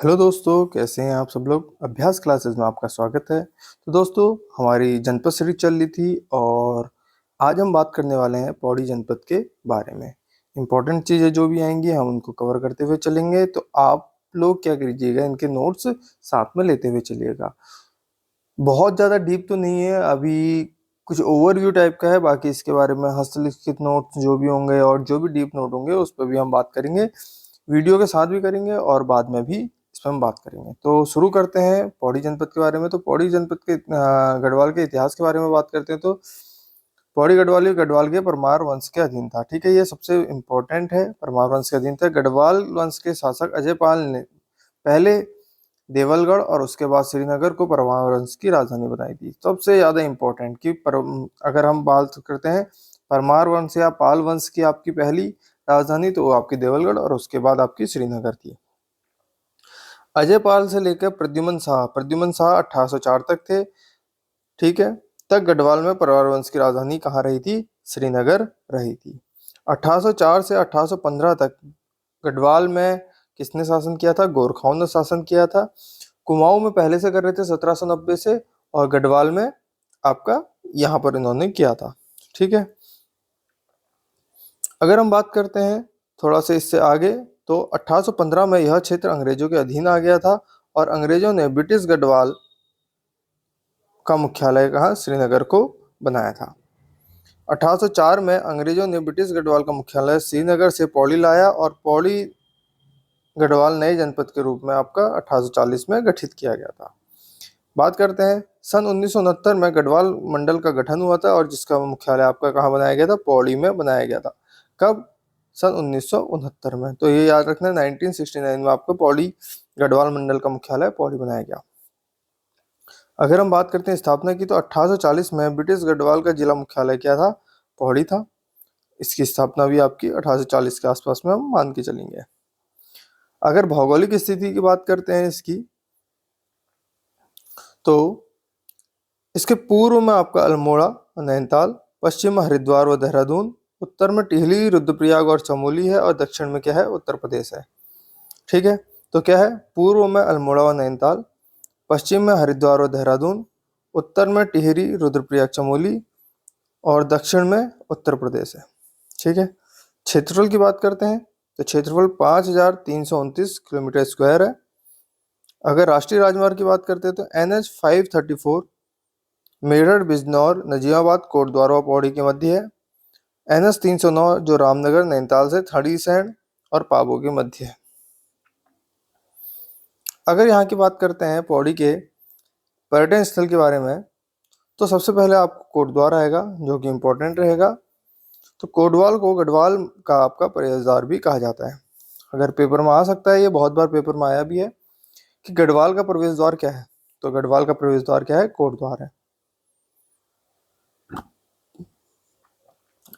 Hello दोस्तों, कैसे हैं आप सब लोग। अभ्यास क्लासेस में आपका स्वागत है। तो दोस्तों, हमारी जनपद सीरीज चल रही थी और आज हम बात करने वाले हैं पौड़ी जनपद के बारे में। इम्पोर्टेंट चीज़ें जो भी आएंगी हम उनको कवर करते हुए चलेंगे। तो आप लोग क्या कीजिएगा, इनके नोट्स साथ में लेते हुए चलिएगा। बहुत ज़्यादा डीप तो नहीं है, अभी कुछ ओवरव्यू टाइप का है। बाकी इसके बारे में हस्तलिखित नोट्स जो भी होंगे और जो भी डीप नोट होंगे उस पर भी हम बात करेंगे, वीडियो के साथ भी करेंगे और बाद में भी इस पर हम बात करेंगे। तो शुरू करते हैं पौड़ी जनपद के बारे में। तो पौड़ी जनपद के गढ़वाल के इतिहास के बारे में बात करते हैं। तो पौड़ी गढ़वाली गढ़वाल के परमार वंश के अधीन था। ठीक है, ये सबसे इम्पोर्टेंट है। परमार वंश के अधीन था। गढ़वाल वंश के शासक अजय पाल ने पहले देवलगढ़ और उसके बाद श्रीनगर को परमार वंश की राजधानी बनाई थी। सबसे ज्यादा इम्पोर्टेंट कि अगर हम बात करते हैं परमार वंश या पाल वंश की आपकी पहली राजधानी, तो वो आपकी देवलगढ़ और उसके बाद आपकी श्रीनगर थी। अजय पाल से लेकर प्रद्युमन शाह 1804 तक थे। ठीक है, तक गढ़वाल में परमार वंश की राजधानी कहाँ रही थी? श्रीनगर रही थी। 1804 से 1815 तक गढ़वाल में किसने शासन किया था? गोरखाओं ने शासन किया था। कुमाऊं में पहले से कर रहे थे 1790 से, और गढ़वाल में आपका यहाँ पर इन्होंने किया था। ठीक है, अगर हम बात करते हैं थोड़ा सा इससे आगे, तो 1815 में यह क्षेत्र अंग्रेजों के अधीन आ गया था और अंग्रेजों ने ब्रिटिश गढ़वाल का मुख्यालय कहाँ? श्रीनगर को बनाया था। 1804 में अंग्रेजों ने ब्रिटिश गढ़वाल का मुख्यालय श्रीनगर से पौड़ी लाया और पौड़ी गढ़वाल नए जनपद के रूप में आपका 1840 में गठित किया गया था। बात करते हैं सन 1969 में गढ़वाल मंडल का गठन हुआ था और जिसका मुख्यालय आपका कहाँ बनाया गया था? पौड़ी में बनाया गया था। कब? सन 1969 में। तो ये याद रखना, 1969 में आपको पौड़ी गढ़वाल मंडल का मुख्यालय पौड़ी बनाया गया। अगर हम बात करते हैं स्थापना की, तो 1840 में ब्रिटिश गढ़वाल का जिला मुख्यालय क्या था? पौड़ी था। इसकी स्थापना भी आपकी 1840 के आसपास में हम मान के चलेंगे। अगर भौगोलिक स्थिति की बात करते हैं इसकी, तो इसके पूर्व में आपका अल्मोड़ा और नैनीताल, पश्चिम में हरिद्वार व देहरादून, उत्तर में टिहली, रुद्रप्रयाग और चमोली है, और दक्षिण में क्या है? उत्तर प्रदेश है। ठीक है, तो क्या है? पूर्व में अल्मोड़ा व नैनीताल, पश्चिम में हरिद्वार और देहरादून, उत्तर में टिहरी, रुद्रप्रयाग, चमोली और दक्षिण में उत्तर प्रदेश है। ठीक है, क्षेत्रफल की बात करते हैं तो क्षेत्रफल 5329 किलोमीटर स्क्वायर है। अगर राष्ट्रीय राजमार्ग की बात करते हैं तो NH 534 मेरठ, बिजनौर, नजीमाबाद, कोटद्वार व पौड़ी के मध्य है। NH 309 जो रामनगर, नैनीताल से थड़ीसैंण और पाबौ के मध्य है। अगर यहाँ की बात करते हैं पौड़ी के पर्यटन स्थल के बारे में, तो सबसे पहले आपको कोटद्वार आएगा जो कि इम्पोर्टेंट रहेगा। तो कोटद्वार को गढ़वाल का आपका प्रवेश द्वार भी कहा जाता है। अगर पेपर में आ सकता है, ये बहुत बार पेपर में आया भी है कि गढ़वाल का प्रवेश द्वार क्या है। तो गढ़वाल का प्रवेश द्वार क्या है? कोटद्वार है।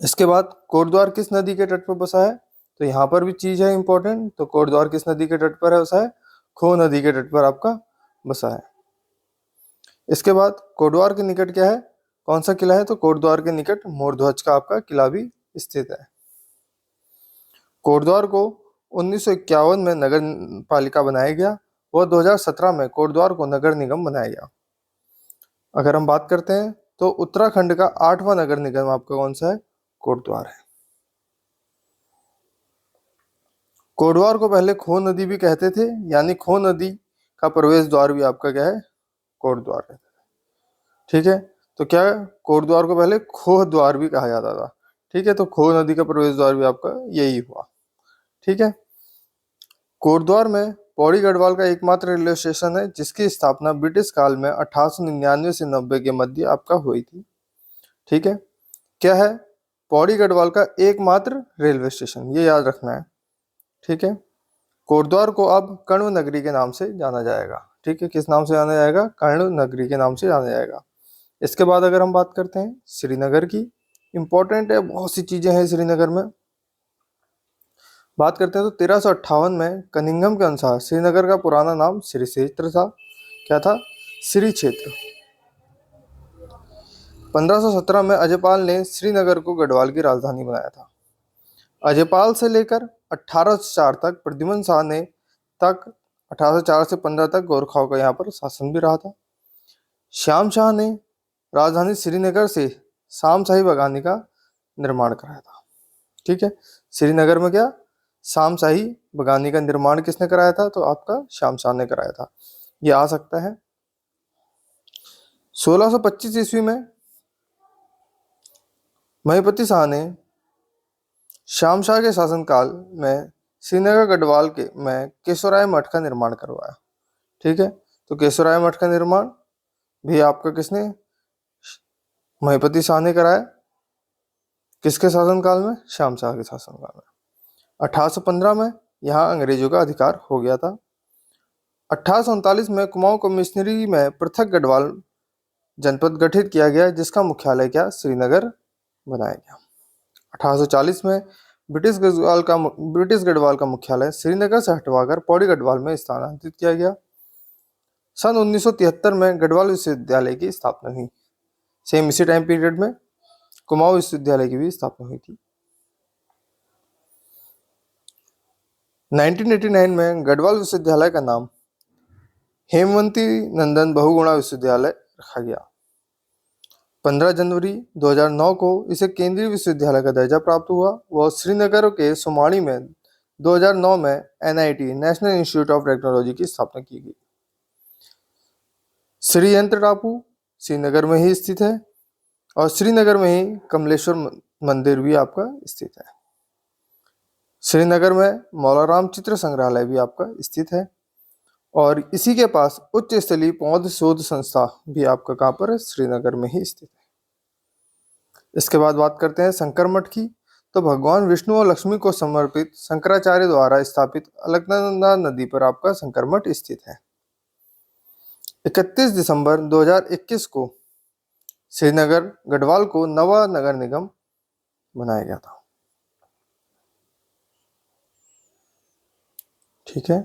इसके बाद कोटद्वार किस नदी के तट पर बसा है? तो यहाँ पर भी चीज है इंपॉर्टेंट। तो कोटद्वार किस नदी के तट पर है बसा है? खो नदी के तट पर आपका बसा है। इसके बाद कोटद्वार के निकट क्या है? कौन सा किला है? तो कोटद्वार के निकट मोरध्वज का आपका किला भी स्थित है। कोटद्वार को 1951 में नगर पालिका बनाया गया और 2017 में कोटद्वार को नगर निगम बनाया गया। अगर हम बात करते हैं तो उत्तराखंड का 8वां नगर निगम आपका कौन सा है? कोटद्वार है। कोटद्वार को पहले खो नदी भी कहते थे, यानी खो नदी का प्रवेश द्वार भी आपका क्या है? कोटद्वार है। ठीक है, तो क्या है? कोटद्वार को पहले खोह द्वार भी कहा जाता था। ठीक है, तो खो नदी का प्रवेश द्वार भी आपका यही हुआ। ठीक है, कोटद्वार में पौड़ी गढ़वाल का एकमात्र रेलवे स्टेशन है जिसकी स्थापना ब्रिटिश काल में 1899 से 90 के मध्य आपका हुई थी। ठीक है, क्या है? पौड़ी गढ़वाल का एकमात्र रेलवे स्टेशन, ये याद रखना है। ठीक है, कोटद्वार को अब कर्ण नगरी के नाम से जाना जाएगा। ठीक है, किस नाम से जाना जाएगा? कर्ण नगरी के नाम से जाना जाएगा। इसके बाद अगर हम बात करते हैं श्रीनगर की, इंपॉर्टेंट है, बहुत सी चीजें हैं श्रीनगर में। बात करते हैं तो 1358 में कनिंघम के अनुसार श्रीनगर का पुराना नाम श्री क्षेत्र था। क्या था? श्री क्षेत्र। 1517 में अजयपाल ने श्रीनगर को गढ़वाल की राजधानी बनाया था। अजयपाल से लेकर 1804 तक प्रद्युमन शाह ने तक 1804 से 15 तक गोरखाओं का यहाँ पर शासन भी रहा था। श्याम शाह ने राजधानी श्रीनगर से शामशाही बगानी का निर्माण कराया था। ठीक है, श्रीनगर में क्या शामशाही बगानी का निर्माण किसने कराया था? तो आपका श्याम शाह ने कराया था। ये आ सकता है। 1625 ईस्वी में महिपति शाह ने श्याम शाह के शासनकाल में श्रीनगर गढ़वाल के में केशवराय मठ का निर्माण करवाया। ठीक है, तो केशवराय मठ का निर्माण भी आपका किसने? महिपति शाह ने कराया। किसके शासनकाल में? श्याम शाह के शासनकाल में। 1815 में यहाँ अंग्रेजों का अधिकार हो गया था। 1839 में कुमाऊं कमिश्नरी में पृथक गढ़वाल जनपद गठित किया गया, जिसका मुख्यालय क्या? श्रीनगर बनाया गया। 1840 में ब्रिटिश गढ़वाल का मुख्यालय श्रीनगर से हटवाकर पौड़ी गढ़वाल में स्थानांतरित किया गया। सन 1973 में गढ़वाल विश्वविद्यालय की स्थापना हुई। सेम इसी टाइम पीरियड में कुमाऊं विश्वविद्यालय की भी स्थापना हुई थी। 1989 में गढ़वाल विश्वविद्यालय का नाम हेमवती नंदन बहुगुणा विश्वविद्यालय रखा गया। 15 जनवरी 2009 को इसे केंद्रीय विश्वविद्यालय का दर्जा प्राप्त हुआ। वह श्रीनगर के सुमाड़ी में 2009 में NIT national institute of technology की स्थापना की गई। श्री यंत्र टापू श्रीनगर में ही स्थित है और श्रीनगर में ही कमलेश्वर मंदिर भी आपका स्थित है। श्रीनगर में मौलाराम चित्र संग्रहालय भी आपका स्थित है और इसी के पास उच्च स्तरीय पौध शोध संस्था भी आपका कहाँ पर है? श्रीनगर में ही स्थित है। इसके बाद बात करते हैं शंकर मठ की। तो भगवान विष्णु और लक्ष्मी को समर्पित शंकराचार्य द्वारा स्थापित अलकनंदा नदी पर आपका शंकर मठ स्थित है। 31 दिसंबर 2021 को श्रीनगर गढ़वाल को नवा नगर निगम बनाया गया था। ठीक है,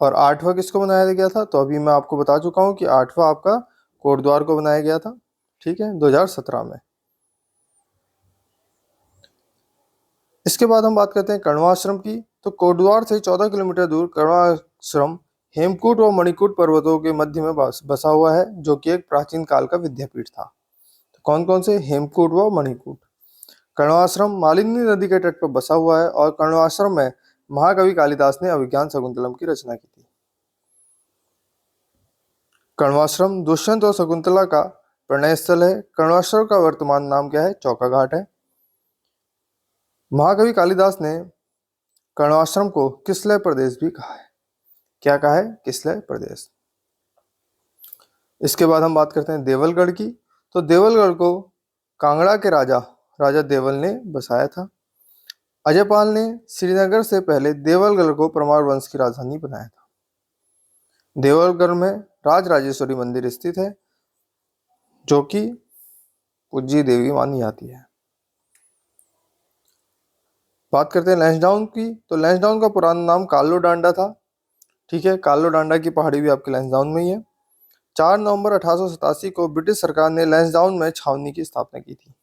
और 8वां किसको बनाया गया था? तो अभी मैं आपको बता चुका हूं कि 8वां आपका कोटद्वार को बनाया गया था। ठीक है, 2017 में। इसके बाद हम बात करते हैं कण्वा आश्रम की। तो कोटद्वार से 14 किलोमीटर दूर कण्वा आश्रम हेमकूट और मणिकूट पर्वतों के मध्य में बसा हुआ है, जो कि एक प्राचीन काल का विद्यापीठ था। तो कौन कौन से? हेमकूट व मणिकूट। कण्वा आश्रम मालिनी नदी के तट पर बसा हुआ है और कण्वा आश्रम में महाकवि कालिदास ने अभिज्ञान शकुंतलम की रचना की थी। कण्वाश्रम दुष्यंत और शकुंतला का प्रणय स्थल है। कण्वाश्रम का वर्तमान नाम क्या है? चौका घाट है। महाकवि कालिदास ने कण्वाश्रम को किसलय प्रदेश भी कहा है। क्या कहा है? किसलय प्रदेश। इसके बाद हम बात करते हैं देवलगढ़ की। तो देवलगढ़ को कांगड़ा के राजा देवल ने बसाया था। अजयपाल ने श्रीनगर से पहले देवलगढ़ को परमार वंश की राजधानी बनाया था। देवलगढ़ में राजराजेश्वरी मंदिर स्थित है, जो कि पूज्य देवी मानी जाती है। बात करते हैं लैंसडाउन की। तो लैंसडाउन का पुराना नाम कालो डांडा था। ठीक है, कालो डांडा की पहाड़ी भी आपके लैंसडाउन में ही है। 4 नवंबर 1887 को ब्रिटिश सरकार ने लैंसडाउन में छावनी की स्थापना की थी।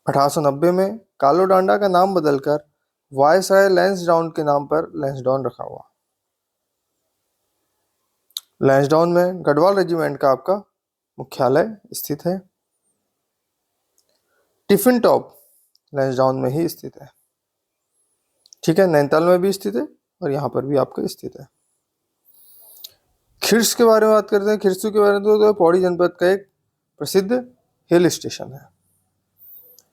1890 में कालो डांडा का नाम बदलकर वायसराय लैंसडाउन के नाम पर लैंसडाउन रखा हुआ। लैंसडाउन में गढ़वाल रेजिमेंट का आपका मुख्यालय स्थित है। टिफिन टॉप लैंसडाउन में ही स्थित है। ठीक है, नैनीताल में भी स्थित है और यहाँ पर भी आपका स्थित है। खिर्स के बारे में बात करते हैं। खिर्सू के बारे में तो पौड़ी जनपद का एक प्रसिद्ध हिल स्टेशन है।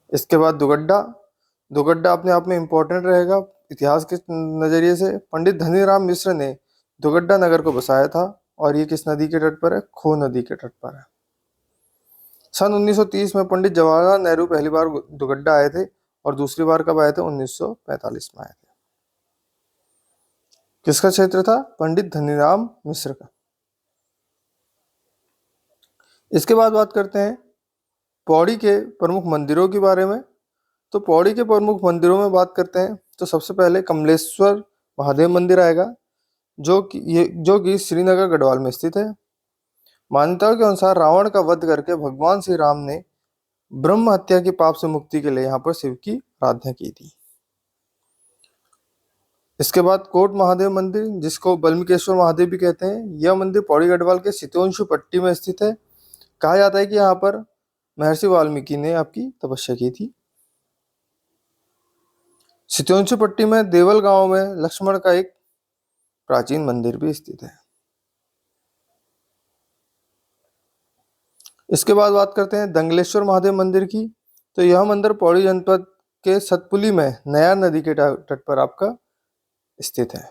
इसके बाद दुगड्डा अपने आप में इम्पोर्टेंट रहेगा इतिहास के नजरिए से। पंडित धनीराम मिश्र ने दुगड्डा नगर को बसाया था और ये किस नदी के तट पर है? खो नदी के तट पर है। सन 1930 में पंडित जवाहरलाल नेहरू पहली बार दुगड्डा आए थे और दूसरी बार कब आए थे? 1945 में आए थे। किसका क्षेत्र था? पंडित धनीराम मिश्र का। इसके बाद बात करते हैं पौड़ी के प्रमुख मंदिरों के बारे में। तो पौड़ी के प्रमुख मंदिरों में बात करते हैं तो सबसे पहले कमलेश्वर महादेव मंदिर आएगा, जो कि श्रीनगर गढ़वाल में स्थित है। मान्यताओं के अनुसार रावण का वध करके भगवान श्री राम ने ब्रह्म हत्या के पाप से मुक्ति के लिए यहाँ पर शिव की आराधना की थी। इसके बाद कोट महादेव मंदिर, जिसको बल्मिकेश्वर महादेव भी कहते हैं, यह मंदिर पौड़ी गढ़वाल के सितोंशु पट्टी में स्थित है। कहा जाता है कि यहाँ पर महर्षि वाल्मीकि ने आपकी तपस्या की थी। सितोंशु पट्टी में देवल गांव में लक्ष्मण का एक प्राचीन मंदिर भी स्थित है। इसके बाद बात करते हैं दंगलेश्वर महादेव मंदिर की। तो यह मंदिर पौड़ी जनपद के सतपुली में नयार नदी के तट पर आपका स्थित है।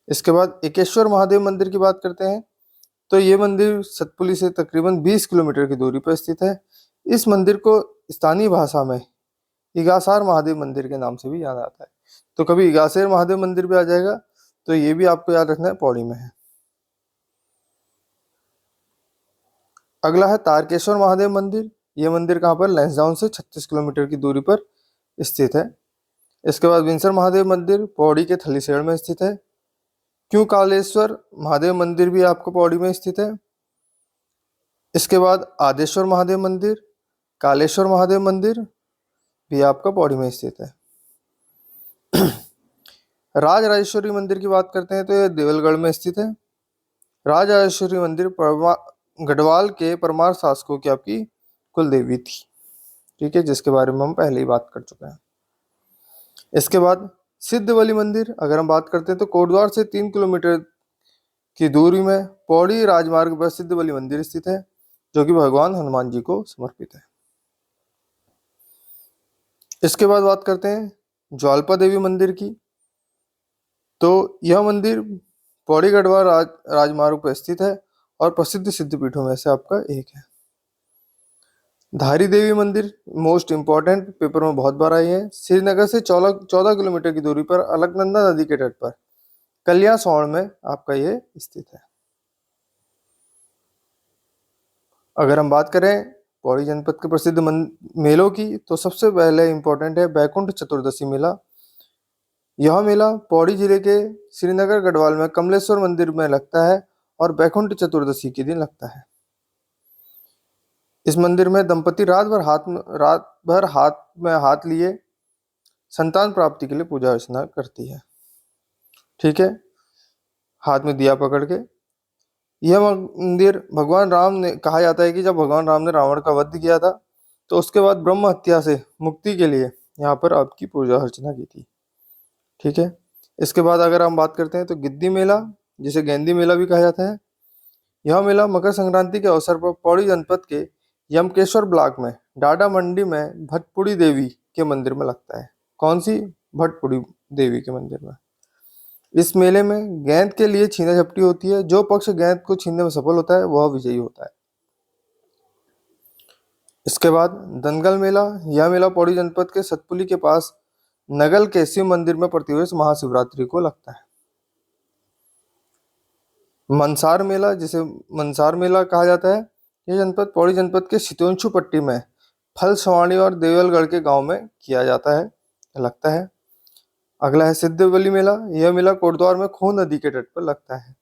इसके बाद एकेश्वर महादेव मंदिर की बात करते हैं। तो ये मंदिर सतपुली से तकरीबन 20 किलोमीटर की दूरी पर स्थित है। इस मंदिर को स्थानीय भाषा में इगासार महादेव मंदिर के नाम से भी जाना जाता है। तो कभी इगासेर महादेव मंदिर भी आ जाएगा, तो ये भी आपको याद रखना है, पौड़ी में है। अगला है तारकेश्वर महादेव मंदिर। ये मंदिर कहाँ पर, लैंसडाउन से 36 किलोमीटर की दूरी पर स्थित है। इसके बाद विंसर महादेव मंदिर पौड़ी के थलीसेड़ में स्थित है। क्यों कालेश्वर महादेव मंदिर भी आपको पौड़ी में स्थित है। इसके बाद आदेश्वर महादेव मंदिर, कालेश्वर महादेव मंदिर भी आपका पौड़ी में स्थित है। राज राजेश्वरी मंदिर की बात करते हैं तो यह देवलगढ़ में स्थित है। राज राजेश्वरी मंदिर गढ़वाल के परमार शासकों की आपकी कुल देवी थी, ठीक है, जिसके बारे में हम पहले ही बात कर चुके हैं। इसके बाद सिद्धबली मंदिर अगर हम बात करते हैं तो कोटद्वार से 3 किलोमीटर की दूरी में पौड़ी राजमार्ग पर सिद्धबली मंदिर स्थित है, जो कि भगवान हनुमान जी को समर्पित है। इसके बाद बात करते हैं ज्वालपा देवी मंदिर की। तो यह मंदिर पौड़ी गढ़वाल राजमार्ग पर स्थित है और प्रसिद्ध सिद्धपीठों में से आपका एक है। धारी देवी मंदिर मोस्ट इंपॉर्टेंट, पेपर में बहुत बार आई है। श्रीनगर से 14 किलोमीटर की दूरी पर अलकनंदा नदी के तट पर कलियासौड़ में आपका ये स्थित है। अगर हम बात करें पौड़ी जनपद के प्रसिद्ध मेलों की, तो सबसे पहले इंपॉर्टेंट है बैकुंठ चतुर्दशी मेला। यह मेला पौड़ी जिले के श्रीनगर गढ़वाल में कमलेश्वर मंदिर में लगता है और बैकुंठ चतुर्दशी के दिन लगता है। इस मंदिर में दंपति रात भर हाथ में हाथ लिए संतान प्राप्ति के लिए पूजा अर्चना करती है, ठीक है, हाथ में दिया पकड़ के। यह मंदिर भगवान राम ने, कहा जाता है कि जब भगवान राम ने रावण का वध किया था तो उसके बाद ब्रह्म हत्या से मुक्ति के लिए यहाँ पर आपकी पूजा अर्चना की थी, ठीक है। इसके बाद अगर हम बात करते हैं तो गिद्दी मेला, जिसे गेंदी मेला भी कहा जाता है। यह मेला मकर संक्रांति के अवसर पर पौड़ी जनपद के यमकेश्वर ब्लॉक में डाडा मंडी में भटपुड़ी देवी के मंदिर में लगता है। कौन सी, भटपुड़ी देवी के मंदिर में। इस मेले में गेंद के लिए छीना झपटी होती है। जो पक्ष गेंद को छीनने में सफल होता है वह विजयी होता है। इसके बाद दंगल मेला। यह मेला पौड़ी जनपद के सतपुली के पास नगल के शिव मंदिर में प्रतिवर्ष महाशिवरात्रि को लगता है। मनसार मेला, जिसे मनसार मेला कहा जाता है, यह जनपद पौड़ी जनपद के सितोंशु पट्टी में फलसवाणी और देवलगढ़ के गांव में किया जाता है, लगता है। अगला है सिद्धबली मेला। यह मेला कोटद्वार में खो नदी के तट पर लगता है।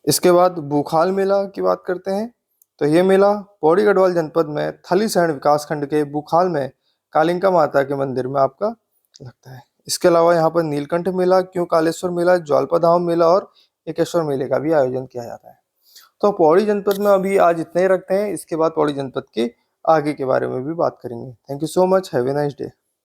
इसके बाद बुखाल मेला की बात करते हैं। तो यह मेला पौड़ी गढ़वाल जनपद में थलीसैंण विकास खंड के बुखाल में कालिंका माता के मंदिर में आपका लगता है। इसके अलावा यहाँ पर नीलकंठ मेला, क्यों कालेश्वर मेला, ज्वालपा धाम मेला और एकेश्वर मेले का भी आयोजन किया जाता है। तो पौड़ी जनपद में अभी आज इतना ही रखते हैं। इसके बाद पौड़ी जनपद के आगे के बारे में भी बात करेंगे। Thank you so much, have a nice day.